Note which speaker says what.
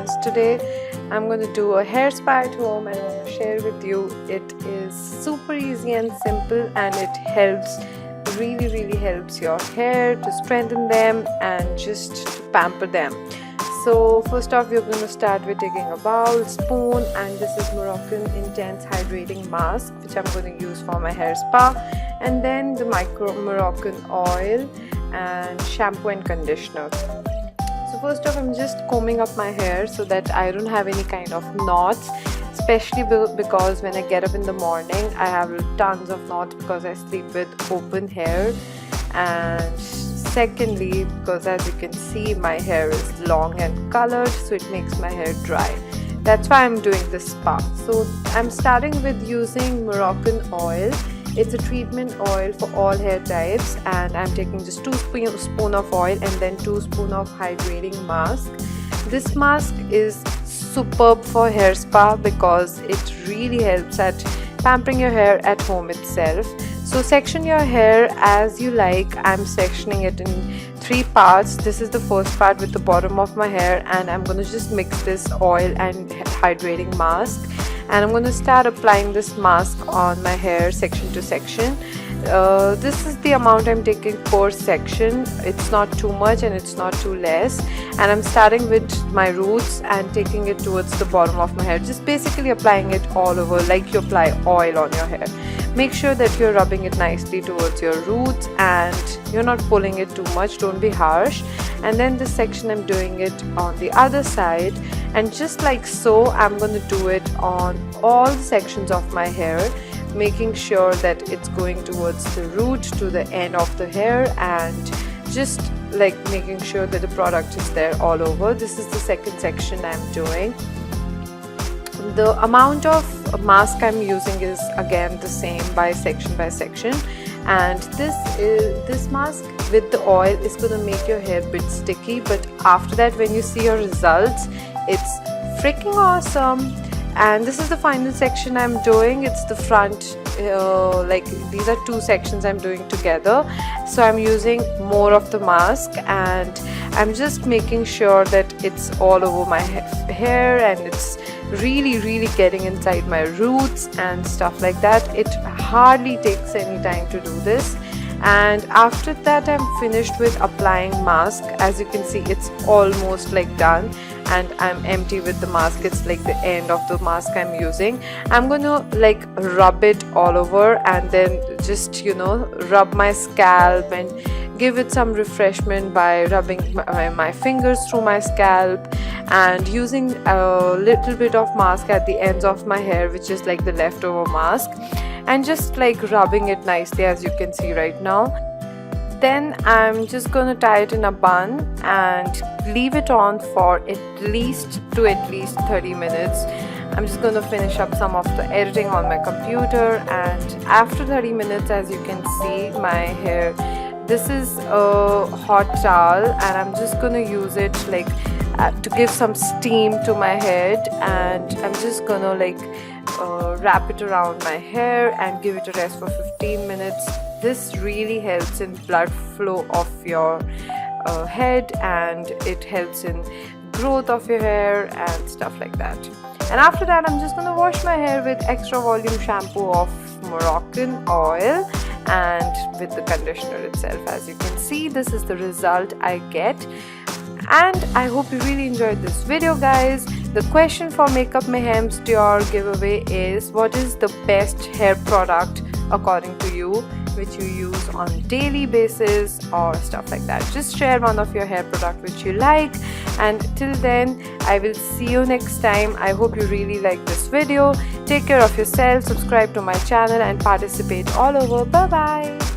Speaker 1: Congratulations! Today I'm going to do a hair spa at home and I want to share with you. It is super easy and simple, and it helps, really helps your hair to strengthen them and just to pamper them. So first off, we're going to start with taking a bowl, spoon, and this is Moroccan Intense Hydrating Mask, which I'm going to use for my hair spa, and then the Moroccan oil and shampoo and conditioner. So first off, I'm just combing up my hair so that I don't have any kind of knots, especially because when I get up in the morning I have tons of knots because I sleep with open hair, and secondly because as you can see my hair is long and colored, so it makes my hair dry. That's why I'm doing this spa. So I'm starting with using Moroccan oil. It's a treatment oil for all hair types, and I'm taking just 2 spoons of oil and then 2 spoons of hydrating mask. This mask is superb for hair spa because it really helps at pampering your hair at home itself. So section your hair as you like. I'm sectioning it in 3 parts. This is the first part with the bottom of my hair, and I'm going to just mix this oil and hydrating mask, and I'm going to start applying this mask on my hair section to section. This is the amount I'm taking per section. It's not too much and it's not too less, and I'm starting with my roots and taking it towards the bottom of my hair, just basically applying it all over like you apply oil on your hair. Make sure that you're rubbing it nicely towards your roots and you're not pulling it too much, don't be harsh. And then this section I'm doing it on the other side, and just like so I'm going to do it on all sections of my hair, making sure that it's going towards the root to the end of the hair, and just like making sure that the product is there all over. This is the second section I'm doing. The amount of mask I'm using is again the same by section, and this mask with the oil is going to make your hair a bit sticky, but after that when you see your results, it's freaking awesome. And this is the final section I'm doing. It's the front, like these are 2 sections I'm doing together, so I'm using more of the mask and I'm just making sure that it's all over my hair and it's really getting inside my roots and stuff like that. It hardly takes any time to do this, and after that I'm finished with applying mask. As you can see, it's almost like done, and I'm empty with the mask. It's like the end of the mask I'm using. I'm gonna like rub it all over and then just rub my scalp and give it some refreshment by rubbing my fingers through my scalp and using a little bit of mask at the ends of my hair, which is like the leftover mask, and just like rubbing it nicely as you can see right now. Then I'm just gonna tie it in a bun and leave it on for at least 30 minutes. I'm just going to finish up some of the editing on my computer, and after 30 minutes, as you can see my hair, this is a hot towel and I'm just going to use it like to give some steam to my head, and I'm just going to like wrap it around my hair and give it a rest for 15 minutes. This really helps in blood flow of your head, and it helps in growth of your hair and stuff like that. And after that I'm just going to wash my hair with extra volume shampoo of Moroccan oil and with the conditioner itself. As you can see, this is the result I get, and I hope you really enjoyed this video, guys. The question for Makeup Mayhem's Dior giveaway is, what is the best hair product according to you, which you use on daily basis or stuff like that? Just share one of your hair product which you like, and till then I will see you next time. I hope you really like this video. Take care of yourself, subscribe to my channel and participate all over. Bye bye.